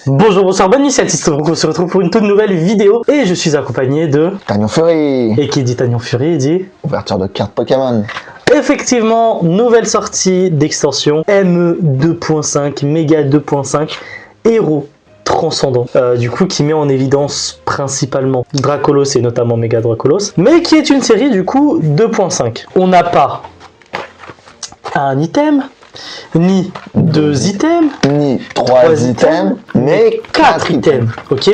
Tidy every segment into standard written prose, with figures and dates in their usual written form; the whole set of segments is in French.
Bonjour, bonsoir, bonne initiative, on se retrouve pour une toute nouvelle vidéo et je suis accompagné de Tannion Fury. Et qui dit Tannion Fury dit Ouverture de cartes Pokémon. Effectivement, nouvelle sortie d'extension ME 2.5, Méga 2.5, Héros Transcendant, du coup qui met en évidence principalement Dracolos et notamment Méga Dracolos, mais qui est une série du coup 2.5. On n'a pas un item, ni 2 items, ni 3 items, mais 4 items. Ok,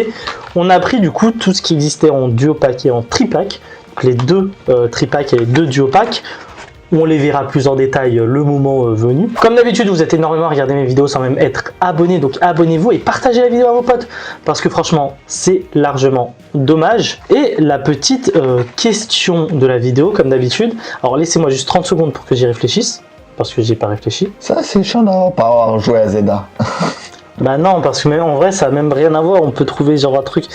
on a pris du coup tout ce qui existait en duo pack et en tripack, les deux tripack et les deux duo pack. On les verra plus en détail le moment venu. Comme d'habitude, vous êtes énormément à regarder mes vidéos sans même être abonné, donc abonnez-vous et partagez la vidéo à vos potes parce que franchement, c'est largement dommage. Et la petite question de la vidéo, comme d'habitude, alors laissez-moi juste 30 secondes pour que j'y réfléchisse. Parce que j'ai pas réfléchi. Ça c'est chiant d'avoir pas avoir joué à Zelda. Bah non, parce que même en vrai ça a même rien à voir. On peut trouver genre un truc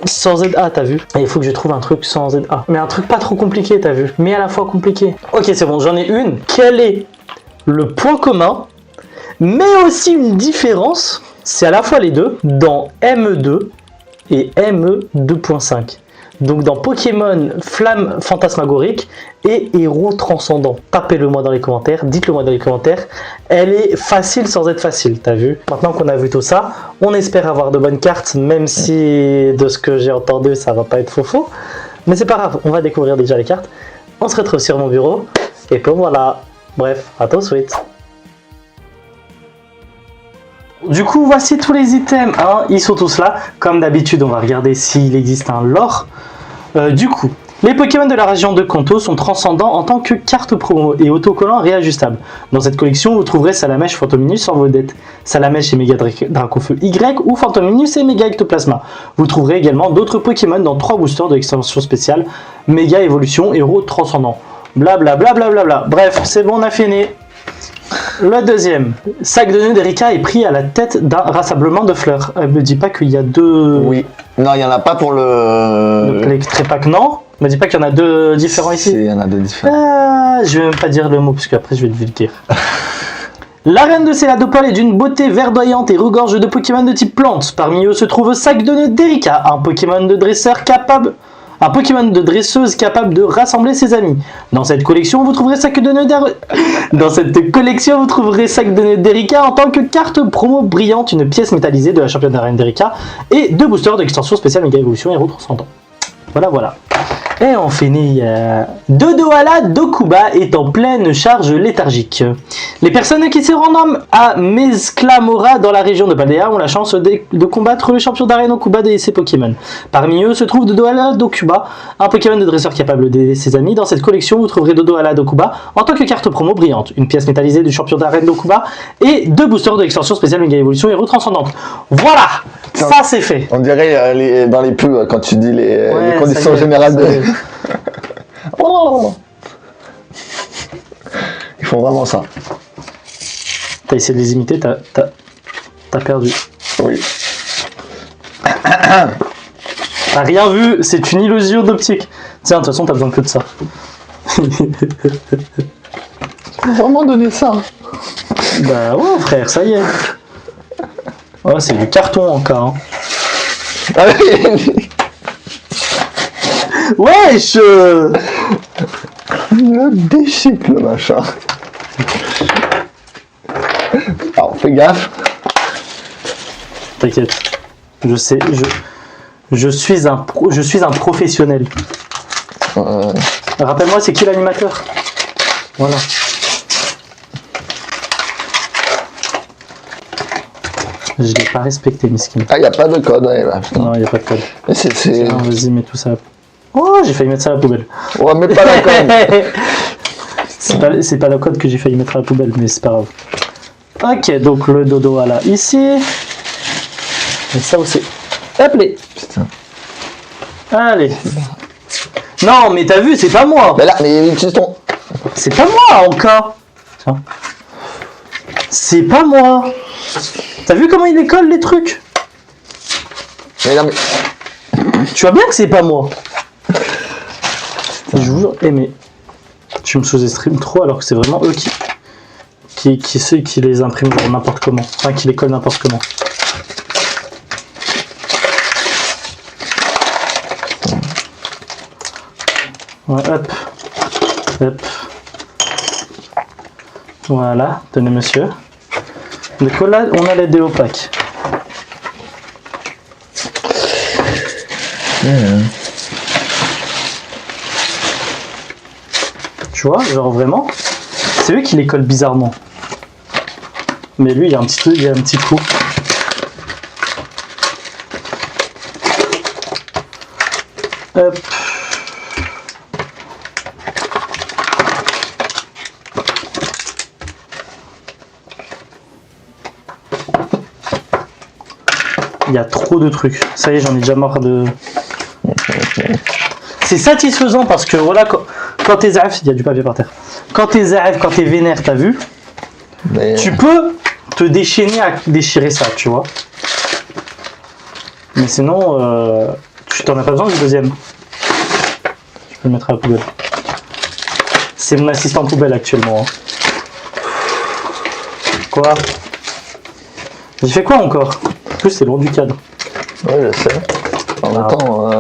sans ZA, t'as vu. Et il faut que je trouve un truc sans ZA. Mais un truc pas trop compliqué, t'as vu. Mais à la fois compliqué. Ok, c'est bon, j'en ai une. Quel est le point commun, mais aussi une différence, c'est à la fois les deux, dans ME2 et ME 2.5. Donc dans Pokémon Flamme Fantasmagorique et Héros Transcendant. Tapez-le moi dans les commentaires, dites-le moi dans les commentaires. Elle est facile sans être facile, t'as vu. Maintenant qu'on a vu tout ça, on espère avoir de bonnes cartes, même si de ce que j'ai entendu, ça va pas être faux. Mais c'est pas grave, on va découvrir déjà les cartes. On se retrouve sur mon bureau, et puis voilà. Bref, à tout de suite. Du coup, voici tous les items, hein. Ils sont tous là. Comme d'habitude, on va regarder s'il existe un lore. Du coup, les Pokémon de la région de Kanto sont transcendants en tant que carte promo et autocollants réajustables. Dans cette collection, vous trouverez Salamèche, Fantominus sans vedette, Salamèche et Méga Dracofeu Y ou Fantominus et Méga Ectoplasma. Vous trouverez également d'autres Pokémon dans 3 boosters de l'extension spéciale Méga Évolution Héros Transcendant. Blablabla. Bref, c'est bon, on a fini. Le deuxième, sac de nœuds d'Erika est pris à la tête d'un rassemblement de fleurs. Elle me dit pas qu'il y a deux... Oui. Non, il n'y en a pas pour le... Les trépacs, non. Me dis pas qu'il y en a deux différents ici. Il y en a deux différents. Je vais même pas dire le mot, parce qu'après je vais te le dire. La reine de Céladopole est d'une beauté verdoyante et regorge de Pokémon de type plante. Parmi eux se trouve sac de nœuds d'Erika, un Pokémon de dresseur capable... Un Pokémon de dresseuse capable de rassembler ses amis. Dans cette collection, vous trouverez sac de nœuds d'Erika en tant que carte promo brillante, une pièce métallisée de la championne d'arène d'Erika et 2 boosters de l'extension spéciale Méga Évolution Héros Transcendant. Voilà. Et on finit. Dodoala Dokuba est en pleine charge léthargique. Les personnes qui se rendent à Mesclamora dans la région de Paldea ont la chance de combattre le champion d'arène Okuba et ses Pokémon. Parmi eux se trouve Dodoala Dokuba, un Pokémon de dresseur capable d'aider ses amis. Dans cette collection, vous trouverez Dodoala Dokuba en tant que carte promo brillante, une pièce métallisée du champion d'arène d'Okuba et 2 boosters de l'extension spéciale Méga Évolution Héros Transcendante. Voilà, ça c'est fait. On dirait dans les pubs quand tu dis les conditions générales de... Ils font vraiment ça. T'as essayé de les imiter, t'as perdu. Oui. T'as rien vu, c'est une illusion d'optique. Tiens, de toute façon, t'as besoin que de ça. Faut vraiment donner ça. Bah ouais, frère, ça y est. Ouais, c'est du carton encore. Hein. Wesh! Le déchique le machin. Alors fais gaffe. T'inquiète. Je sais, je suis un professionnel. Rappelle-moi, c'est qui l'animateur? Voilà. Je l'ai pas respecté, miskin. Ah, il n'y a pas de code, ouais, là, Non, il n'y a pas de code. C'est... Vas-y, mets tout ça. Oh, j'ai failli mettre ça à la poubelle. Ouais, mets pas la code. c'est pas le code que j'ai failli mettre à la poubelle, mais c'est pas grave. Ok, donc le dodo à là, ici. Et ça aussi. Hop les. Putain. Allez. Non, mais t'as vu, c'est pas moi. Mais là, mais utilise ton... C'est pas moi encore. Tiens. C'est pas moi. T'as vu comment il décolle les trucs? Mais non, mais... Tu vois bien que c'est pas moi. Je vous jure, mais tu me sous-estimes trop alors que c'est vraiment eux qui les impriment n'importe comment. Enfin, qui les collent n'importe comment. Ouais, hop. Hop. Voilà, tenez monsieur. Donc là, on a les dés opaques. Tu vois, genre vraiment, c'est lui qui les colle bizarrement. Mais lui, il y a un petit truc, il y a un petit coup. Hop. Il y a trop de trucs. Ça y est, j'en ai déjà marre de... C'est satisfaisant parce que voilà, quand t'es zaïf, il y a du papier par terre. Quand t'es zaïf, quand t'es vénère, t'as vu, Mais... tu peux te déchaîner à déchirer ça, tu vois. Mais sinon, tu t'en as pas besoin du deuxième. Je peux le mettre à la poubelle. C'est mon assistant poubelle actuellement. Hein. Quoi? J'ai fait quoi encore? En plus, c'est loin du cadre. Ouais, je sais. En même temps...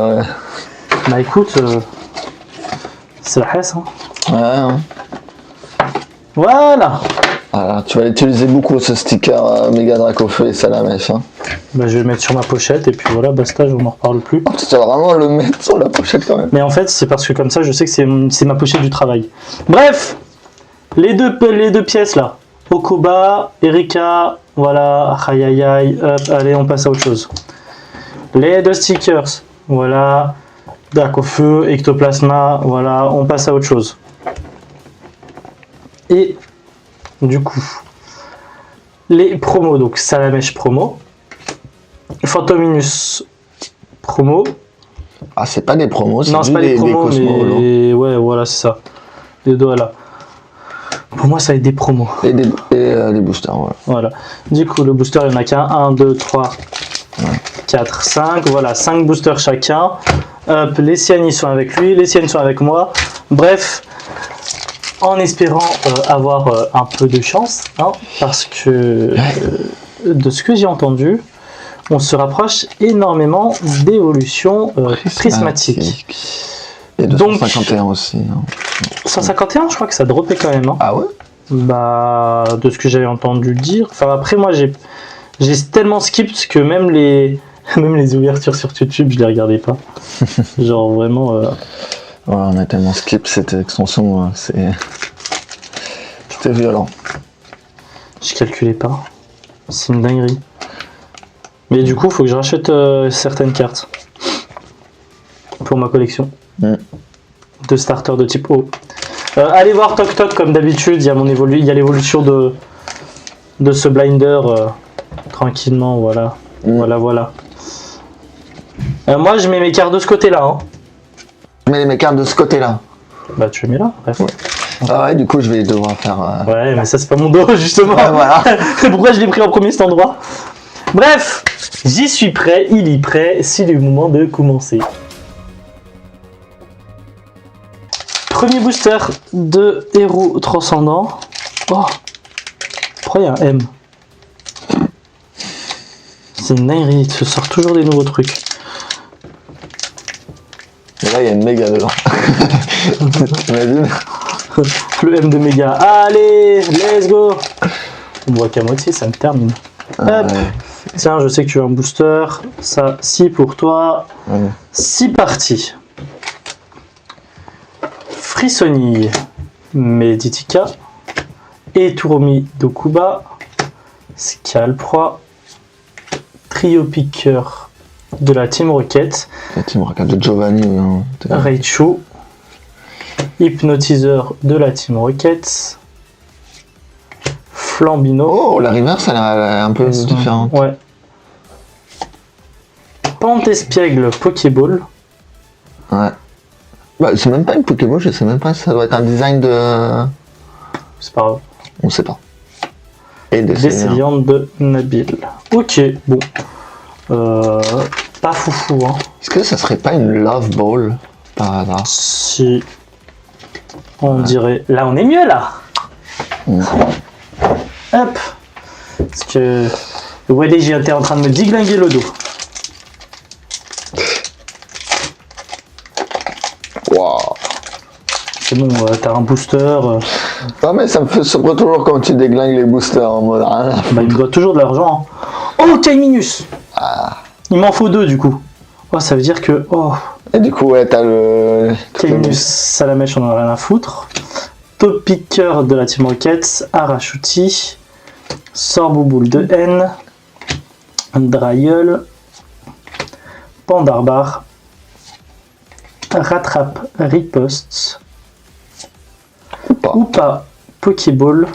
Bah écoute, c'est la hesse. Hein. Ouais, hein. Voilà. Voilà, tu vas utiliser beaucoup ce sticker Mega Dracofeu et Salamèche. Hein. Bah je vais le mettre sur ma pochette et puis voilà, basta, je n'en reparle plus. Oh, tu vas vraiment le mettre sur la pochette quand même. Mais en fait, c'est parce que comme ça, je sais que c'est ma pochette du travail. Bref, les deux pièces là. Okoba, Erika, voilà, aïe aïe aïe, hop, allez, on passe à autre chose. Les deux stickers, voilà, Dracofeu, Ectoplasma, voilà, on passe à autre chose. Et du coup, les promos, donc Salamèche promo, Phantominus promo. Ah, c'est pas des promos, c'est Non, c'est pas des des promos, Cosmo Holo. mais ouais, voilà, c'est ça. Les deux là. Pour moi, ça va être des promos. Et des boosters, voilà. Voilà. Du coup, le booster, il n'y en a qu'un. 1, 2, 3, 4, 5. Voilà, 5 boosters chacun. Hop, les siennes, ils sont avec lui. Les siennes sont avec moi. Bref, en espérant avoir un peu de chance, hein, parce que de ce que j'ai entendu, on se rapproche énormément d'évolutions prismatiques. Et Donc, 251 aussi. Hein. 151, je crois que ça dropait quand même. Hein. Ah ouais? Bah, de ce que j'avais entendu dire. Enfin, après, moi, j'ai tellement skipped que même les ouvertures sur YouTube, je les regardais pas. Genre, vraiment. Ouais, on a tellement skip cette extension, c'était violent. Je calculais pas. C'est une dinguerie. Mais du coup, il faut que je rachète certaines cartes pour ma collection de starters de type O. Allez voir Toc Toc comme d'habitude, il y a l'évolution de ce blinder tranquillement, voilà. Voilà. Moi, je mets mes cartes de ce côté-là. Hein. Je mets mes cartes de ce côté-là. Bah, tu les mets là, bref. Ouais. Ah ouais, du coup, je vais devoir faire... Ouais, mais ça, c'est pas mon dos, justement. Ouais, voilà. Pourquoi je l'ai pris en premier, cet endroit? Bref, j'y suis prêt, il est prêt, c'est le moment de commencer. Premier booster de héros transcendant. Oh, pourquoi il y a un M? C'est une dinguerie, il se sort toujours des nouveaux trucs. Et là, il y a une méga dedans. T'imagines? Le M de méga. Allez, let's go. On voit qu'à moitié, ça me termine. Hop. Ouais. Tiens, je sais que tu as un booster. Ça, 6 pour toi. Ouais. 6 parties. Frissonille, Meditica, Eturomi Dokuba, Scalproie, Trio Piqueur de la Team Rocket, La Team Rocket de Giovanni. Hein. Raichu, Hypnotiseur de la Team Rocket, Flambino. Oh, la reverse, elle est un peu différente. Ouais. Pantespiègle Pokéball. Ouais. Bah, c'est même pas une Pokémon, je sais même pas si ça doit être un design de... C'est pas grave. On sait pas. Et Décéliante de Nabil. Ok, bon. Pas foufou, hein. Est-ce que ça serait pas une Love Ball, par hasard? Si. On dirait... Là, on est mieux, là. Hop. Parce que... Le WDG était en train de me diglinguer le dos. Waouh. c'est bon, t'as un booster. Non mais ça me fait surprendre toujours quand tu déglingues les boosters en mode... Bah, il me doit toujours de l'argent. Hein. Oh, Kaiminus. Il m'en faut 2 du coup. Oh, ça veut dire que... Oh. Et du coup, ouais, t'as le... Kaiminus, Salamèche, on en a rien à foutre. Top Picker de la Team Rocket, Arachuti, Sorbouboule de N, Drayeul, Pandarbar, Rattrape Riposte, ou pas Pokéball.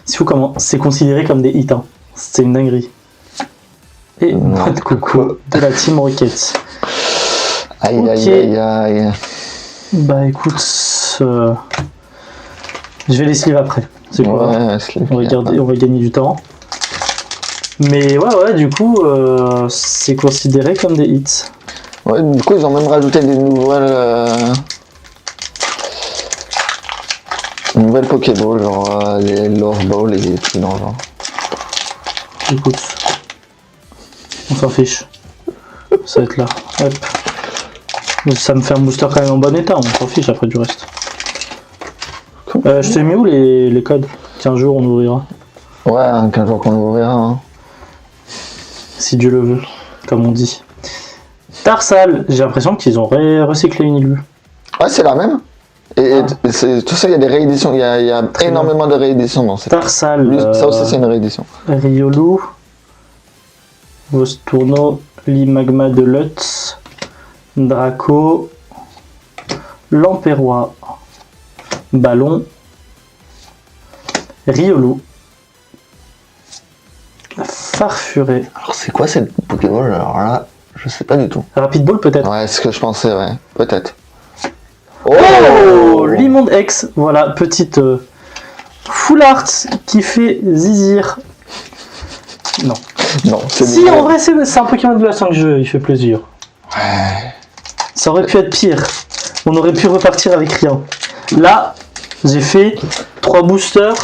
C'est fou comment c'est considéré comme des hits, hein. C'est une dinguerie. Et Noix de Coco de la Team Rocket. Aïe, Ok. aïe, aïe, aïe. Bah écoute, je vais les sleeve après. C'est quoi? Ouais, On va gagner du temps. Mais ouais, du coup, c'est considéré comme des hits. Ouais, du coup, ils ont même rajouté des nouvelles Pokéball, genre les Lore Ball et des trucs dans le genre. Écoute, on s'en fiche. Ça va être là. Hop. Ça me fait un booster quand même en bon état, on s'en fiche après du reste. Je t'ai mis où les codes? 15 jours on ouvrira. Ouais, 15 jours qu'on ouvrira. Hein. Si Dieu le veut, comme on dit. Tarsal, j'ai l'impression qu'ils ont recyclé une illu. Ouais, c'est la même. Et tout ça, il y a des rééditions. Il y a énormément de rééditions dans cette. Tarsal. Ça aussi, c'est une réédition. Riolu. Vostourno. Limagma de Lutz. Draco. Lamperrois. Ballon. Riolu. Farfuré. Alors, c'est quoi cette Pokéball? Alors là, je sais pas du tout. Rapid Ball peut-être. Ouais, c'est ce que je pensais, ouais. Peut-être. Oh, Limonde X, voilà, petite full art qui fait zizir. Non. Non, c'est Si, en vrai, c'est un Pokémon de la 5G, il fait plaisir. Ouais. Ça aurait pu être pire. On aurait pu repartir avec rien. Là, j'ai fait 3 boosters,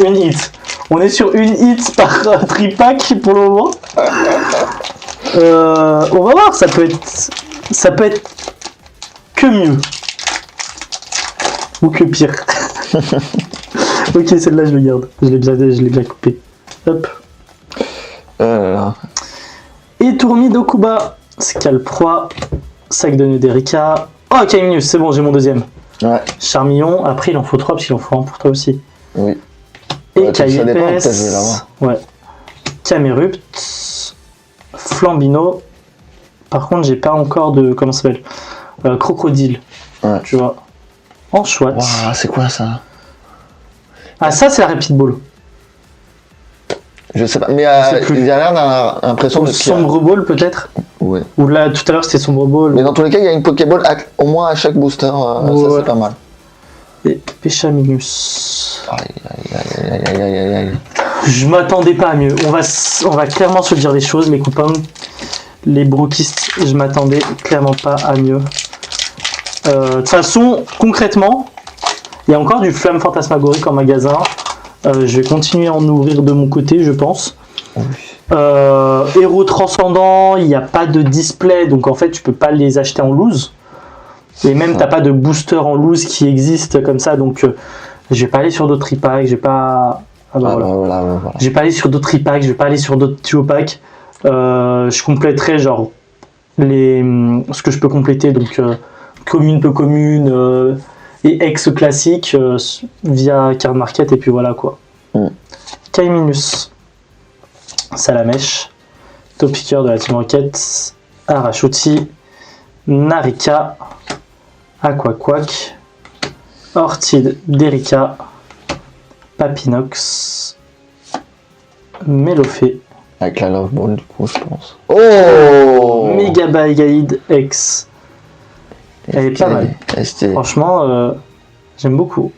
une hit. On est sur une hit par tripack pour le moment. On va voir, ça peut être que mieux. Ou que pire. Ok, celle-là, je le garde. Je l'ai bien coupé. Hop. Et Tourmi d'Okuba. Scalproie. Sac de nœud d'Erika. Oh, Kaiminus, c'est bon, j'ai mon deuxième. Ouais. Charmillon. Après, il en faut 3 parce qu'il en faut un pour toi aussi. Oui. Et Ouais, ça dépend, Caillépès. peut-être je vais l'avoir. Ouais. Camerupt. Flambino. Par contre, j'ai pas encore de. Comment ça s'appelle? Crocodile. Ouais. Tu vois. En chouette. Waouh, c'est quoi ça? Ah, ça, c'est la Rapid Ball. Je sais pas, mais sais plus. il y a l'air d'avoir l'impression Ou de Sombre Ball, peut-être. Ouais. Ou là, tout à l'heure, c'était Sombre Ball. Mais dans tous les cas, il y a une Pokéball au moins à chaque booster. Ça, Ouais. c'est pas mal. Et Péchaminus. Aïe, aïe, aïe, aïe, aïe, aïe, aïe. Je m'attendais pas à mieux. On va clairement se dire les choses, les copains. Les brokistes, je m'attendais clairement pas à mieux. De toute façon, concrètement, il y a encore du Flamme Fantasmagorique en magasin. Je vais continuer à en ouvrir de mon côté, je pense. Oui. Héros transcendant, il n'y a pas de display, donc en fait, tu peux pas les acheter en loose. Et même, t'as pas de booster en loose qui existe comme ça, donc je vais pas aller sur d'autres tripacks, je vais pas. Ah bah voilà. Voilà. Je vais pas aller sur d'autres tripacks, je vais pas aller sur d'autres duo packs. Je compléterai genre ce que je peux compléter, donc commune peu commune et ex classique via card market, et puis voilà quoi. Kaiminus, Salamèche, Top Picker de la Team Rocket, Arachuti, Narika, Aquaquack, Ortide d'Erika, Papinox, Mélofée, Avec la Love Ball, du coup, je pense. Oh Megabygaïd X. Elle est pas mal. Franchement, j'aime beaucoup.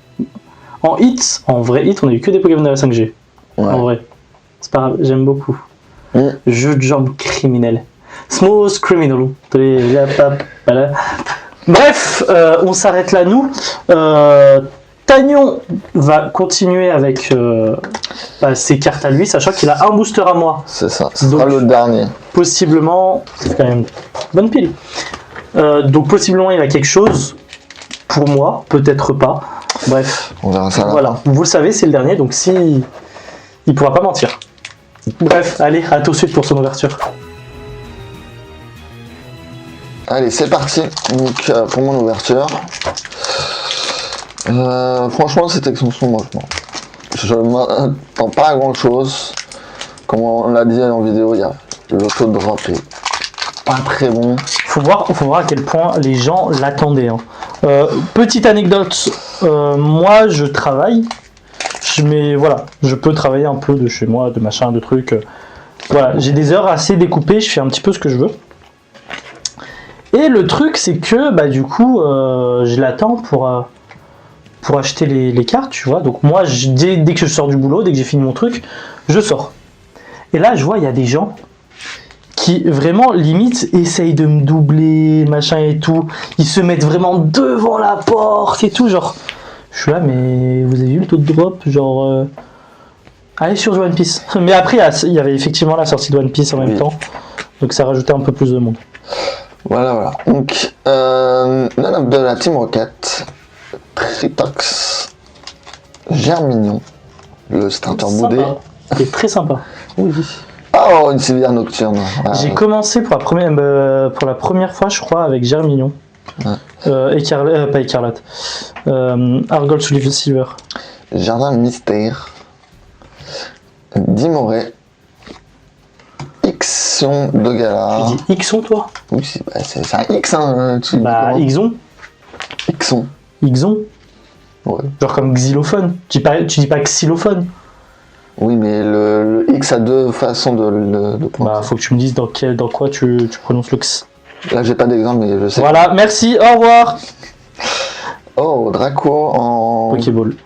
En hit, en vrai hit, on a eu que des Pokémon de la 5G. Ouais. En vrai. C'est pas grave, j'aime beaucoup. Jeu de jambes criminel. Smooth criminal. Voilà. Bref, on s'arrête là, nous. Tagnon va continuer avec ses cartes à lui, sachant qu'il a un booster à moi. C'est ça, ce sera le dernier. Possiblement, c'est quand même une bonne pile. Donc possiblement il a quelque chose pour moi, peut-être pas. Bref, On verra ça là. voilà. Vous le savez, c'est le dernier, donc si il pourra pas mentir. Bref, allez, à tout de suite pour son ouverture. Allez, c'est parti. Donc, pour mon ouverture. Franchement, cette extension, moi, je m'attends pas à grand chose. Comme on l'a dit en vidéo, il y a l'autodrop est pas très bon. Faut voir à quel point les gens l'attendaient. Hein. Petite anecdote, moi je travaille, mais voilà, je peux travailler un peu de chez moi, de machin, de trucs. Voilà, j'ai des heures assez découpées, je fais un petit peu ce que je veux. Et le truc, c'est que bah, du coup, je l'attends pour acheter les cartes, tu vois. Donc moi, dès que je sors du boulot, dès que j'ai fini mon truc, je sors. Et là, je vois, il y a des gens qui vraiment limite essayent de me doubler, machin et tout. Ils se mettent vraiment devant la porte et tout, genre. Je suis là, mais vous avez vu le taux de drop, genre. Allez sur One Piece. Mais après, il y avait effectivement la sortie de One Piece en même temps, donc ça rajoutait un peu plus de monde. Voilà. Donc, de la Team Rocket, Tritox, Germignon, le starter boudé. Il est très sympa. Oui. Oh, une civière nocturne. Ah, J'ai commencé pour la première fois, je crois, avec Germignon. Ouais. Pas Écarlate. Argol sous les Silver. Jardin Mystère. Dimoré. Ixion de Gala. Tu dis Ixon, toi? Oui, c'est un X, hein. Ixon. Ixon. Ixon. Ouais. Genre comme xylophone. Tu dis pas xylophone. Oui, mais le X a deux façons de prononcer. Bah, faut que tu me dises dans quoi tu prononces le X. Là, j'ai pas d'exemple, mais je sais. Voilà, merci, au revoir. Oh, Draco en. Pokéball.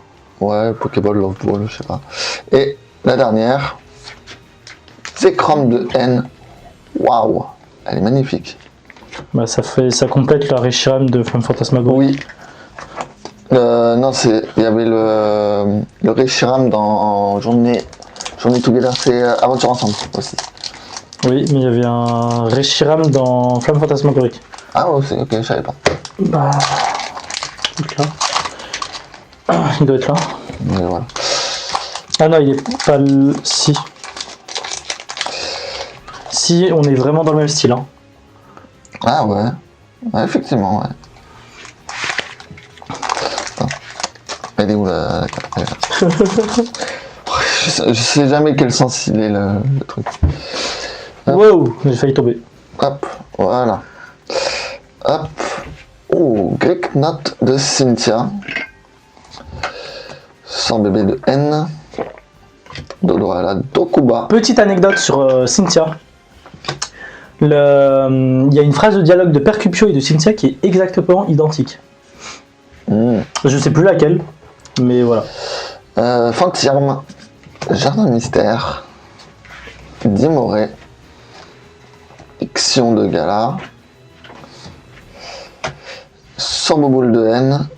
Ouais, Pokéball, Love Ball, je sais pas. Et la dernière, c'est Chrome de N. Waouh, elle est magnifique. Bah, ça complète la Reshiram de Flamme Fantasmagorie. Oui. Non, il y avait le Reshiram dans Journée Together, c'est Aventure Ensemble aussi. Oui, mais il y avait un Reshiram dans Flamme Fantasmagorique. Ah ouais, ok, je savais pas. Bah. Il doit être là. Mais voilà. Ah non, il est pas le. Si. Si, on est vraiment dans le même style. Hein. Ah ouais. Ouais, effectivement, ouais. Attends. Elle est où la carte? Je sais jamais quel sens il est le truc. Wow, j'ai failli tomber. Hop, voilà. Hop. Oh, Greek Note de Cynthia. Sans bébé de N. Dodorala Dokuba. Petite anecdote sur Cynthia. Il y a une phrase de dialogue de Percupio et de Cynthia qui est exactement identique. Je sais plus laquelle, mais voilà. Fantirme. Jardin Mystère. Dimoré. Ixion de Gala. Sorboboule de N.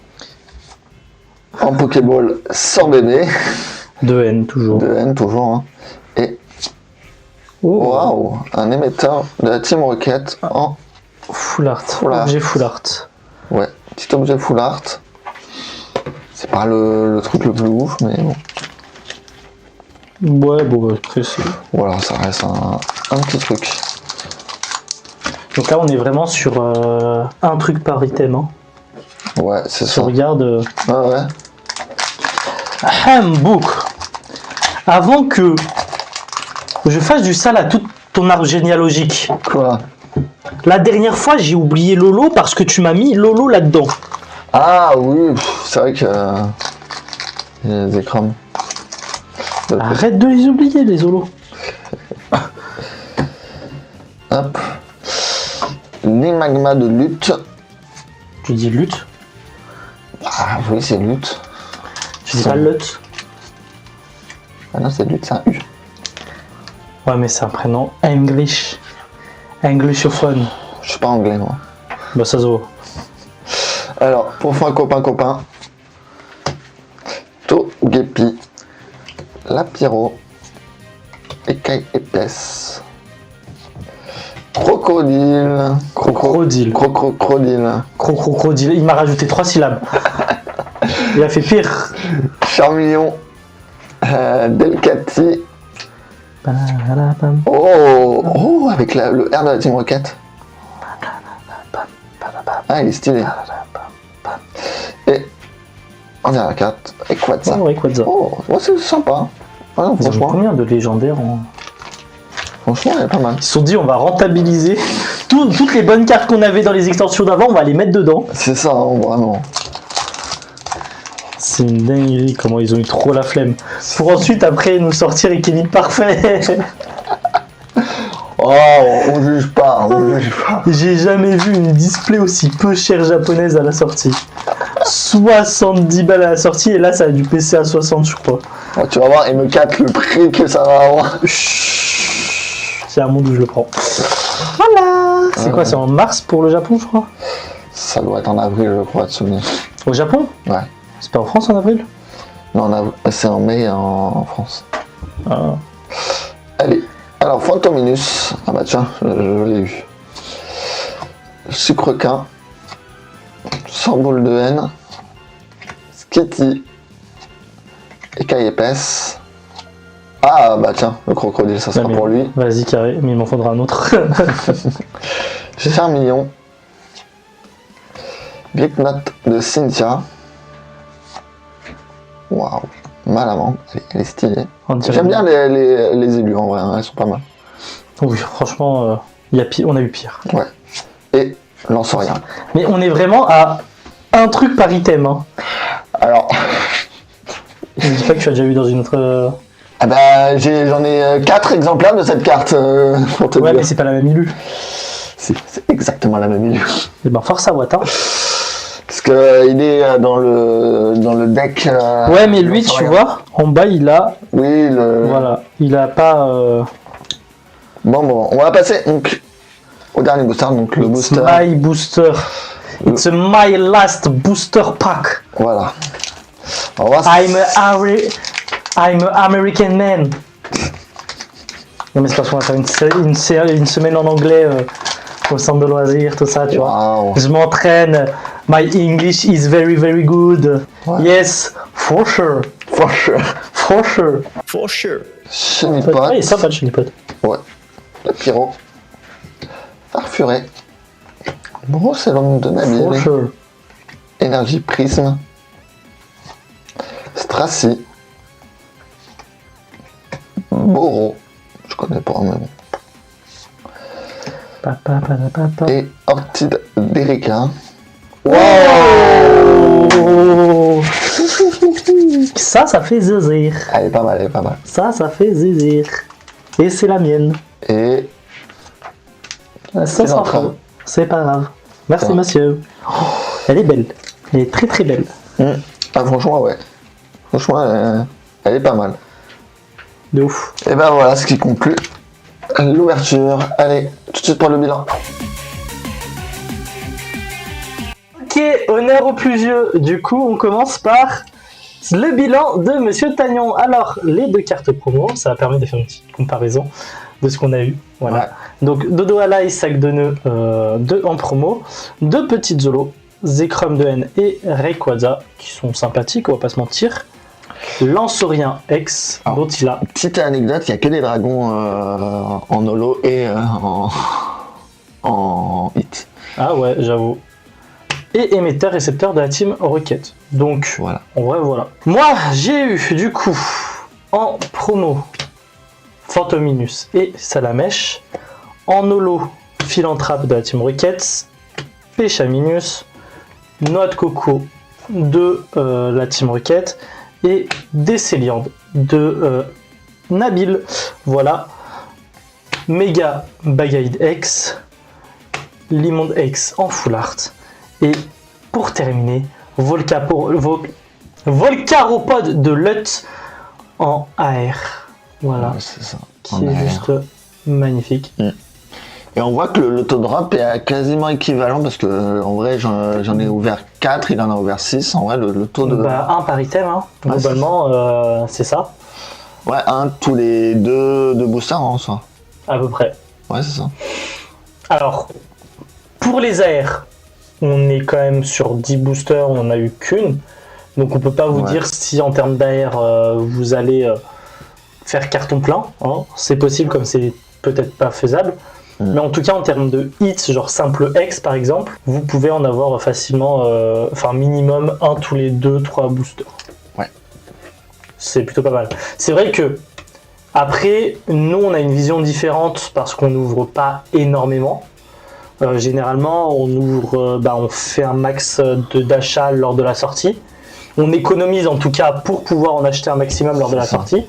En Pokéball sans bébé. De N, toujours. De N, toujours. Hein. Et. Waouh! Un émetteur de la Team Rocket en. Full art. Objet full art. Ouais, petit objet full art. C'est pas le truc le plus ouf, mais bon. Ouais, bon, après c'est. Voilà, ça reste un petit truc. Donc là, on est vraiment sur un truc par item. Hein. Ouais, c'est ça. Regarde. Ouais. Book. Avant que je fasse du sale à tout ton arbre généalogique. Quoi? La dernière fois, j'ai oublié Lolo parce que tu m'as mis Lolo là-dedans. Ah oui, c'est vrai que. Il y a des écrans. Arrête de les oublier, les Zolos. Hop. Les magmas de lutte. Tu dis lutte? Ah oui, c'est lutte. Tu dis pas lutte? Ah non, c'est lutte, c'est un U. Ouais, mais c'est un prénom English. Englishophone. Je suis pas anglais, moi. Bah, ça se voit. Alors, pour faire copain. Togepi. Lapiro. Écaille épaisse. Crocodile. Crocodile. Crocodile. Crocodile. Il m'a rajouté 3 syllabes. Il a fait pire. Charmillon. Delcati. Oh, avec le R de la Team Rocket. Ah, il est stylé. Et on dirait la carte. Rayquaza. Oh, Rayquaza. Oh, ouais, c'est sympa. Ah non, Ils ont franchement, combien de légendaires en... franchement, il est pas mal. Ils se sont dit, on va rentabiliser toutes les bonnes cartes qu'on avait dans les extensions d'avant, on va les mettre dedans. C'est ça, hein, vraiment. C'est une dinguerie comment ils ont eu trop la flemme. Pour ensuite, après, nous sortir Kevin Parfait. Oh, on juge pas, on juge pas. J'ai jamais vu une display aussi peu chère japonaise à la sortie. 70 balles à la sortie, et là, ça a du PC à 60, je crois. Oh, tu vas voir, M4, le prix que ça va avoir. C'est un monde où je le prends. Voilà. C'est quoi, c'est en mars pour le Japon, je crois? Ça doit être en avril, je crois, de souvenir. Au Japon? Ouais. C'est pas en France en avril? Non, c'est en mai en France. Ah. Allez, alors Fantominus. Ah bah tiens, je l'ai eu. Sucrequin. Sans boule de haine. Skitty. Écaille épaisse. Ah bah tiens, le crocodile, ça sera pour lui. Vas-y, carré, mais il m'en faudra un autre. Charmillon. Glypnote de Cynthia. Waouh, mal avant, elle est stylée. J'aime bien les élus en vrai, hein, elles sont pas mal. Oui, franchement, on a eu pire. Ouais. Et Lanceurien. Mais on est vraiment à un truc par item. Hein. Alors. Je ne dis pas que tu as déjà eu dans une autre. Ah bah, j'en ai 4 exemplaires de cette carte. Pour te ouais, dire. mais c'est pas la même illu. C'est exactement la même illu. Et ben, force à Watt. Hein. Parce que il est dans le deck. Ouais, mais lui, tu vois, en bas, il a. Oui, le. Voilà, il a pas. Bon, on va passer donc au dernier booster, donc le booster. My booster. It's my last booster pack. Voilà. On va I'm a American man. Non, mais c'est parce qu'on va faire une semaine en anglais au centre de loisirs, tout ça, tu vois. Je m'entraîne. My English is very, very good. Ouais. Yes, for sure. For sure. For sure. For sure. Chenipot. Ah, il est sympa le Chenipot. Ouais. Le Pyro. Farfuré. Brocellum de Nabil. For sure. Énergie Prisme. Stracy. Boro. Je connais pas, mais bon. Et Ortide d'Erika. Wow. Ça fait zizir. Elle est pas mal, elle est pas mal. Ça fait zizir. Et c'est la mienne. Et... ça sera faux. C'est pas grave. Merci monsieur. Oh, elle est belle. Elle est très très belle. Ah franchement ouais. Franchement elle est pas mal. De ouf. Et ben voilà ce qui conclut l'ouverture. Allez, tout de suite pour le bilan. Ok, honneur au plus vieux. Du coup, on commence par le bilan de Monsieur Tagnon. Alors, les 2 cartes promo, ça a permis de faire une petite comparaison de ce qu'on a eu. Voilà. Ouais. Donc, Dodo Alai, sac de nœuds 2 en promo, 2 petites Zolo, Zekrom de haine et Rayquaza, qui sont sympathiques, on va pas se mentir. Lanceurien X, dont il a. Petite anecdote, il n'y a que des dragons en holo et en hit. Ah ouais, j'avoue. Et émetteur récepteur de la team Rocket. Donc, voilà. En vrai, voilà. Moi, j'ai eu, du coup, en promo, Fantominus et Salamèche. En holo, Philanthrape de la team Rocket. Péchaminus. Noix de coco de la team Rocket. Et Décéliande de Nabil. Voilà. Méga Bagaïd X. Limonde X en full art. Et pour terminer, Volcaropod de Lut en AR. Voilà. Ouais, c'est ça. Qui est juste magnifique. Et on voit que le taux de drop est quasiment équivalent parce que en vrai j'en ai ouvert 4, il en a ouvert 6. En vrai le taux de... Bah 1 par item, hein. Globalement c'est ça. Ouais, 1 tous les 2 boosters en soi. À peu près. Ouais, c'est ça. Alors, pour les AR, on est quand même sur 10 boosters, on n'en a eu qu'une. Donc on peut pas vous dire si en termes d'AR, vous allez faire carton plein. Hein. C'est possible comme c'est peut-être pas faisable. Mais en tout cas, en termes de hits, genre simple X par exemple, vous pouvez en avoir facilement, minimum 1 tous les 2-3 boosters. Ouais. C'est plutôt pas mal. C'est vrai que, après, nous on a une vision différente parce qu'on n'ouvre pas énormément. Généralement, on ouvre, on fait un max d'achat lors de la sortie. On économise en tout cas pour pouvoir en acheter un maximum lors de la sortie.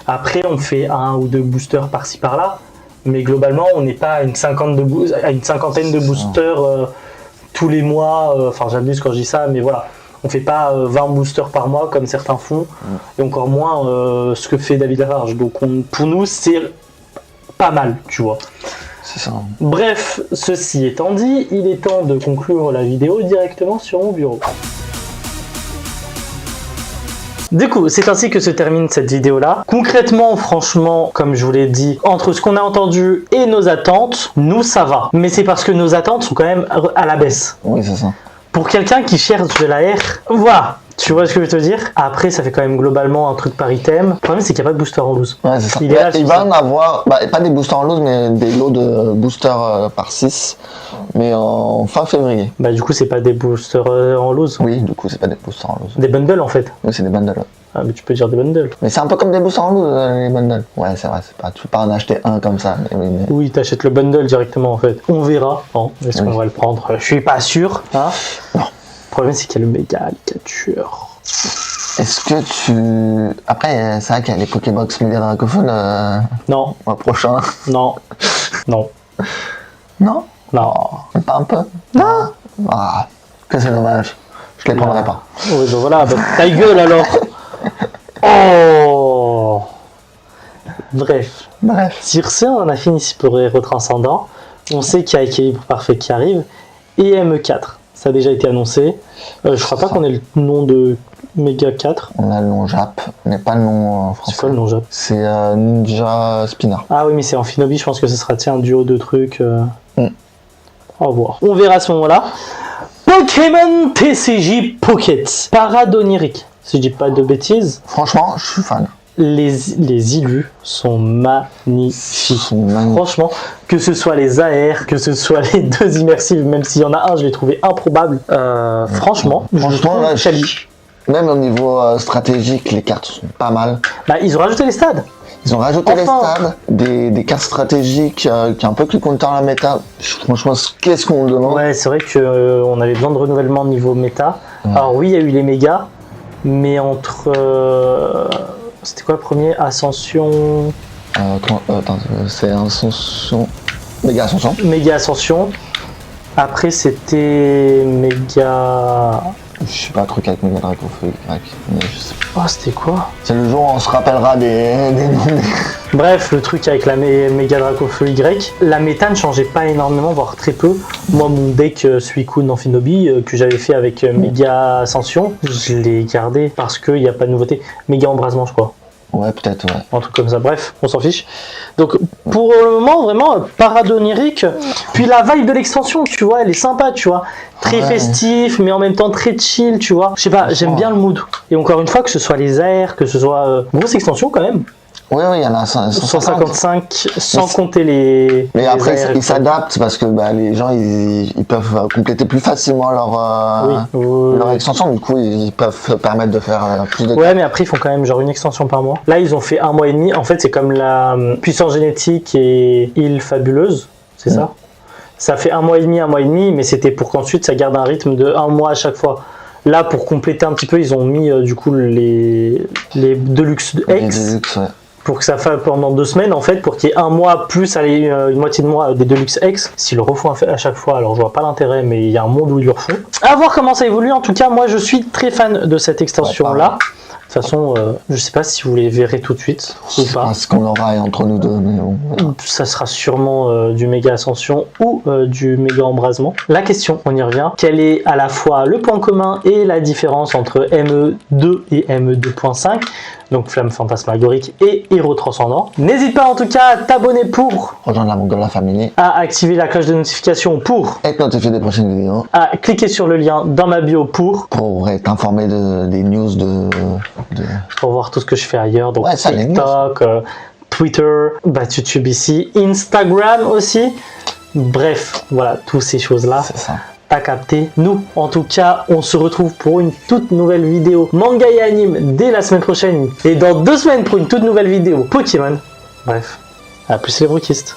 Après, on fait 1 ou 2 boosters par-ci par-là. Mais globalement, on n'est pas à une cinquantaine de boosters tous les mois. Enfin, j'abuse quand je dis ça, mais voilà. On fait pas 20 boosters par mois comme certains font. Et encore moins ce que fait David Lafarge. Donc pour nous, c'est pas mal, tu vois. C'est ça. Bref, ceci étant dit, il est temps de conclure la vidéo directement sur mon bureau. Du coup, c'est ainsi que se termine cette vidéo-là. Concrètement, franchement, comme je vous l'ai dit, entre ce qu'on a entendu et nos attentes, nous, ça va. Mais c'est parce que nos attentes sont quand même à la baisse. Oui, c'est ça. Pour quelqu'un qui cherche de l'AR, voilà. Tu vois ce que je veux te dire? Après, ça fait quand même globalement un truc par item. Le problème, c'est qu'il n'y a pas de booster en loose. Ouais, c'est ça. Il va en avoir, pas des boosters en loose, mais des lots de boosters par 6, mais en fin février. Bah, du coup, c'est pas des boosters en loose. Oui, du coup, c'est pas des boosters en loose. Des bundles en fait. Oui, c'est des bundles. Ah, mais tu peux dire des bundles. Mais c'est un peu comme des boosters en loose, les bundles. Ouais, c'est vrai, tu peux pas en acheter un comme ça. Mais... Oui, t'achètes le bundle directement en fait. On verra. Hein. Est-ce qu'on va le prendre? Je suis pas sûr. Hein, non. Le problème, c'est qu'il y a le méga alligator. Est-ce que tu... Après, c'est vrai qu'il y a les Pokébox Mega Dracophone non. Mois prochain. Non. Non. Non. Non. Pas un peu. Non. Ah, que c'est dommage. Je les prendrai pas. Oui, ben voilà, ta gueule alors. Oh. Bref. Sur ce, on a fini pour Héros Transcendant. On sait qu'il y a Équilibre Parfait qui arrive. Et ME4. Ça a déjà été annoncé. Je crois pas qu'on ait le nom de Mega 4. On a le nom Jap, mais pas le nom français. C'est quoi le nom Jap? C'est Ninja Spinner. Ah oui, mais c'est en Finobi, je pense que ce sera un duo de trucs. Au revoir. On verra à ce moment-là. Pokémon TCG Pocket. Paradonirique. Si je dis pas de bêtises. Franchement, je suis fan. Les illus sont magnifiques. Franchement, que ce soit les AR, que ce soit les 2 immersives, même s'il y en a un, je l'ai trouvé improbable. Franchement, là, même au niveau stratégique, les cartes sont pas mal. Bah, ils ont rajouté les stades. Ils ont rajouté les stades, des cartes stratégiques qui est un peu plus compteur la méta. Franchement, qu'est-ce qu'on demande? Ouais, c'est vrai qu'on avait besoin de renouvellement niveau méta. Alors oui, il y a eu les mégas, mais entre... c'était quoi le premier? Ascension... c'est Ascension... Méga Ascension. Méga Ascension. Après, c'était Méga... Je sais pas, un truc avec Méga Dracofeu Y. Mais je sais pas. Oh, c'était quoi? C'est le jour où on se rappellera des noms. Bref, le truc avec la Méga Dracofeu Y. La méta ne changeait pas énormément, voire très peu. Moi, mon deck Suicune en Finobi, que j'avais fait avec Méga Ascension, je l'ai gardé parce qu'il n'y a pas de nouveauté. Méga Embrasement, je crois. Ouais, peut-être, ouais. Un truc comme ça, bref, on s'en fiche. Donc, pour le moment, vraiment, paradonirique. Puis la vibe de l'extension, tu vois, elle est sympa, tu vois. Très festif, mais en même temps très chill, tu vois. Je sais pas, j'aime bien le mood. Et encore une fois, que ce soit les airs, que ce soit... grosse extension quand même. Oui, il y en a 155, sans compter les... Mais après, ils s'adaptent parce que les gens, ils peuvent compléter plus facilement leur extension. Du coup, ils peuvent se permettre de faire plus de... Ouais, mais après, ils font quand même genre une extension par mois. Là, ils ont fait 1 mois et demi. En fait, c'est comme la puissance génétique et île fabuleuse, c'est ça? Ça fait 1 mois et demi, mais c'était pour qu'ensuite, ça garde un rythme de 1 mois à chaque fois. Là, pour compléter un petit peu, ils ont mis du coup les Deluxe X. Les Deluxe, ouais. Pour que ça fasse pendant 2 semaines en fait, pour qu'il y ait 1 mois plus une moitié de mois des Deluxe X. S'ils le refont à chaque fois, alors je vois pas l'intérêt, mais il y a un monde où ils le refont. À voir comment ça évolue. En tout cas, moi je suis très fan de cette extension là. toute façon, je sais pas si vous les verrez tout de suite ou Je sais pas. pas ce qu'on aura entre nous deux, mais bon. Ça sera sûrement du méga ascension ou du méga embrasement. La question, on y revient. Quel est à la fois le point commun et la différence entre ME2 et ME2.5? Donc Flamme Fantasmagorique et Héros Transcendant. N'hésite pas en tout cas à t'abonner pour, Rejoindre la Mongola Family. à activer la cloche de notification pour, Être notifié des prochaines vidéos. à cliquer sur le lien dans ma bio pour être informé des news pour voir tout ce que je fais ailleurs. Donc Ouais, ça, les TikTok, Twitter, YouTube ici, Instagram aussi. Bref, voilà, toutes ces choses-là. C'est ça. T'as capté. Nous, en tout cas, on se retrouve pour une toute nouvelle vidéo manga et anime dès la semaine prochaine. Et dans 2 semaines pour une toute nouvelle vidéo Pokémon. Bref, à plus les broquistes.